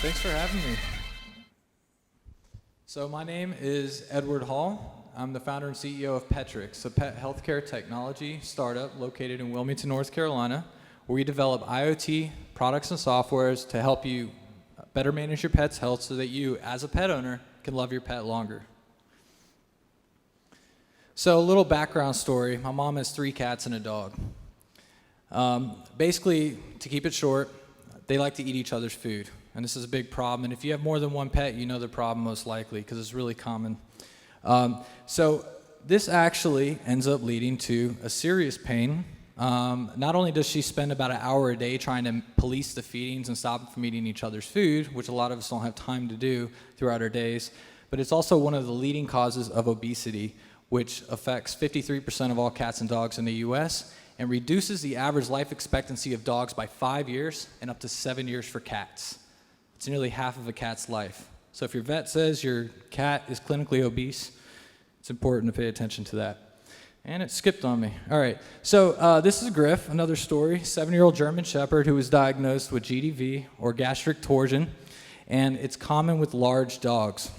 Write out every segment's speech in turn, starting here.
Thanks for having me. So my name is Edward Hall. I'm the founder and CEO of Petrics, a pet healthcare technology startup located in Wilmington, North Carolina, where we develop IoT products and softwares to help you better manage your pet's health so that you, as a pet owner, can love your pet longer. So a little background story. My mom has 3 cats and a dog. Basically, to keep it short, they like to eat each other's food. And this is a big problem. And if you have more than one pet, you know the problem most likely because it's really common. So this actually ends up leading to a serious pain. Not only does she spend about an hour a day trying to police the feedings and stop them from eating each other's food, which a lot of us don't have time to do throughout our days, but it's also one of the leading causes of obesity, which affects 53% of all cats and dogs in the US and reduces the average life expectancy of dogs by 5 years and up to 7 years for cats. It's nearly half of a cat's life. So if your vet says your cat is clinically obese, it's important to pay attention to that. And it skipped on me. All right, so this is Griff, another story, 7-year-old German Shepherd who was diagnosed with GDV, or gastric torsion, and it's common with large dogs.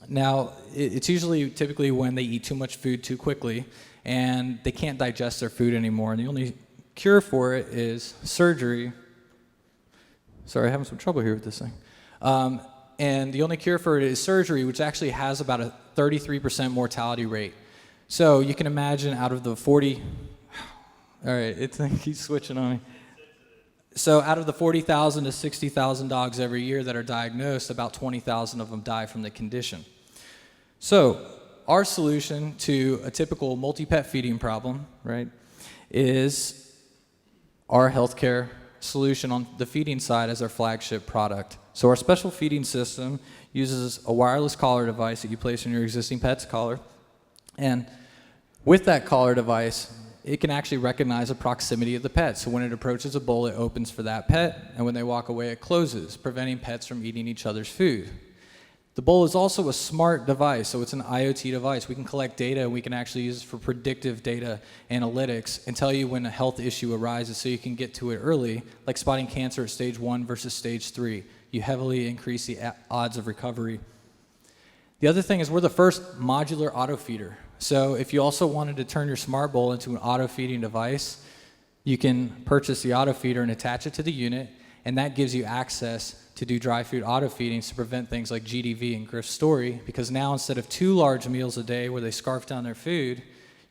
Now, it's typically when they eat too much food too quickly, and they can't digest their food anymore, and the only cure for it is surgery. Sorry, I'm having some trouble here with this thing. And the only cure for it is surgery, which actually has about a 33% mortality rate. So you can imagine out of the 40, all right, it keeps switching on me. So out of the 40,000 to 60,000 dogs every year that are diagnosed, about 20,000 of them die from the condition. So our solution to a typical multi-pet feeding problem, right, is our healthcare solution on the feeding side as our flagship product. So our special feeding system uses a wireless collar device that you place in your existing pet's collar. And with that collar device, it can actually recognize the proximity of the pet. So when it approaches a bowl, it opens for that pet, and when they walk away, it closes, preventing pets from eating each other's food. The bowl is also a smart device, so it's an IoT device. We can collect data, and we can actually use it for predictive data analytics and tell you when a health issue arises so you can get to it early, like spotting cancer at stage 1 versus stage 3. You heavily increase the odds of recovery. The other thing is we're the first modular auto feeder. So if you also wanted to turn your smart bowl into an auto feeding device, you can purchase the auto feeder and attach it to the unit, and that gives you access to do dry food auto feedings to prevent things like GDV and Griff's story, because now instead of 2 large meals a day where they scarf down their food,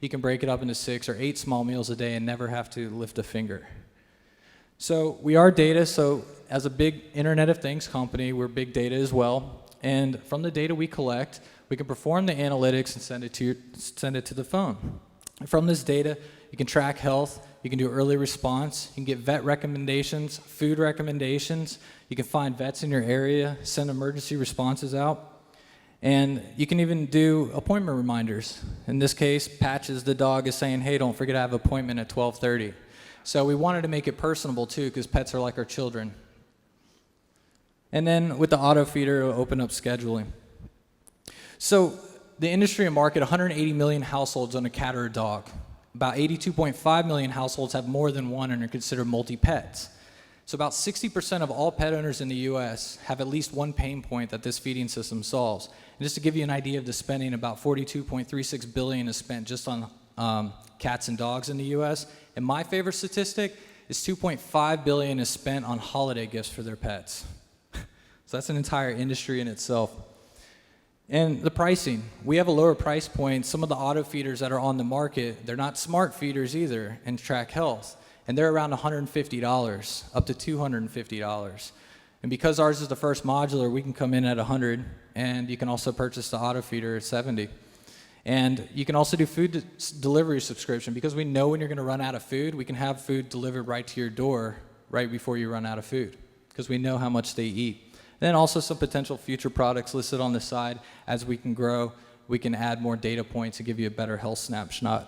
you can break it up into 6 or 8 small meals a day and never have to lift a finger. So we are data, so as a big Internet of Things company, we're big data as well. And from the data we collect, we can perform the analytics and send it to the phone. From this data, you can track health, you can do early response, you can get vet recommendations, food recommendations, you can find vets in your area, send emergency responses out, and you can even do appointment reminders. In this case, Patches the dog is saying, hey, don't forget I have an appointment at 12:30. So we wanted to make it personable too, because pets are like our children. And then with the auto feeder, it'll open up scheduling. So the industry and market, 180 million households own a cat or a dog. About 82.5 million households have more than one and are considered multi-pets. So about 60% of all pet owners in the US have at least one pain point that this feeding system solves. And just to give you an idea of the spending, about 42.36 billion is spent just on cats and dogs in the US. And my favorite statistic is 2.5 billion is spent on holiday gifts for their pets. So that's an entire industry in itself. And the pricing, we have a lower price point. Some of the auto feeders that are on the market, they're not smart feeders either and track health. And they're around $150, up to $250. And because ours is the first modular, we can come in at $100, and you can also purchase the auto feeder at $70. And you can also do food delivery subscription. Because we know when you're gonna run out of food, we can have food delivered right to your door right before you run out of food, because we know how much they eat. Then also some potential future products listed on the side. As we can grow, we can add more data points to give you a better health snapshot.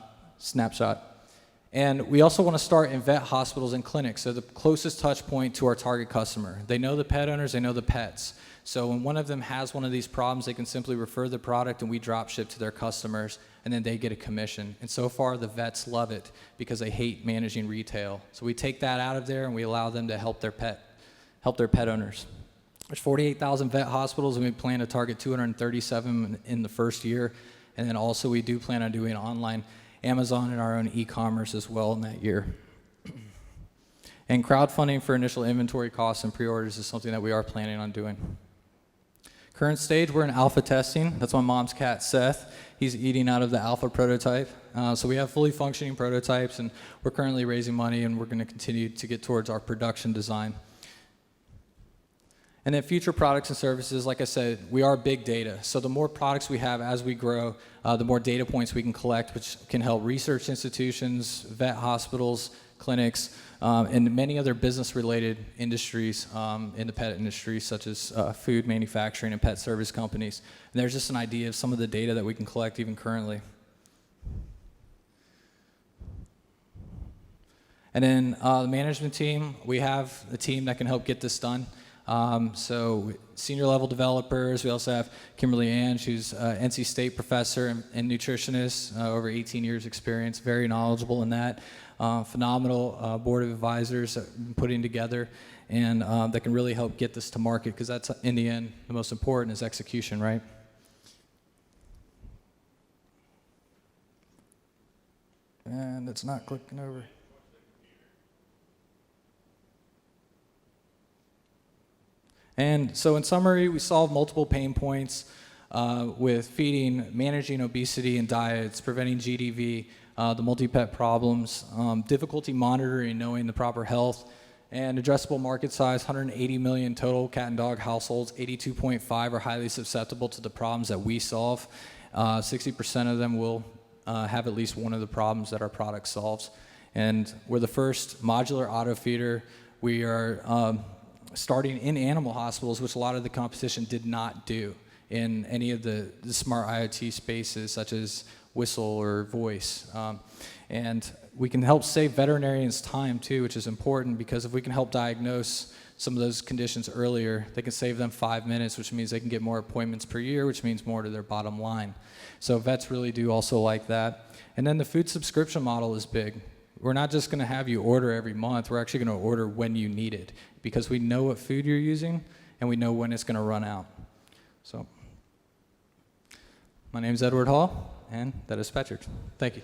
And we also want to start in vet hospitals and clinics, so the closest touch point to our target customer. They know the pet owners, they know the pets. So when one of them has one of these problems, they can simply refer the product and we drop ship to their customers, and then they get a commission. And so far the vets love it because they hate managing retail. So we take that out of there and we allow them to help their pet owners. There's 48,000 vet hospitals, and we plan to target 237 in the first year. And then also we do plan on doing online Amazon and our own e-commerce as well in that year. And crowdfunding for initial inventory costs and pre-orders is something that we are planning on doing. Current stage, we're in alpha testing. That's my mom's cat, Seth. He's eating out of the alpha prototype. So we have fully functioning prototypes, and we're currently raising money, and we're going to continue to get towards our production design. And then future products and services, like I said, we are big data. So the more products we have as we grow, the more data points we can collect, which can help research institutions, vet hospitals, clinics, and many other business-related industries in the pet industry, such as food manufacturing and pet service companies. And there's just an idea of some of the data that we can collect even currently. And then the management team, we have a team that can help get this done. So senior level developers, we also have Kimberly Ange, who's NC State professor and nutritionist, over 18 years experience, very knowledgeable in that. Phenomenal board of advisors that we've been putting together, and that can really help get this to market, because that's, in the end, the most important is execution, right? And it's not clicking over. And so in summary, we solve multiple pain points with feeding, managing obesity and diets, preventing GDV, the multi-pet problems, difficulty monitoring, knowing the proper health, and addressable market size, 180 million total cat and dog households, 82.5 are highly susceptible to the problems that we solve. 60% of them will have at least one of the problems that our product solves. And we're the first modular auto feeder. We are starting in animal hospitals, which a lot of the competition did not do in any of the smart IoT spaces, such as Whistle or Voice. And we can help save veterinarians time too, which is important, because if we can help diagnose some of those conditions earlier, they can save them 5 minutes, which means they can get more appointments per year, which means more to their bottom line. So vets really do also like that. And then the food subscription model is big. We're not just going to have you order every month. We're actually going to order when you need it, because we know what food you're using and we know when it's going to run out. So, my name is Edward Hall, and that is Petrics. Thank you.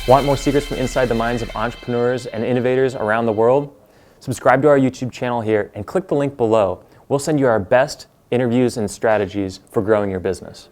Want more secrets from inside the minds of entrepreneurs and innovators around the world? Subscribe to our YouTube channel here and click the link below. We'll send you our best interviews and strategies for growing your business.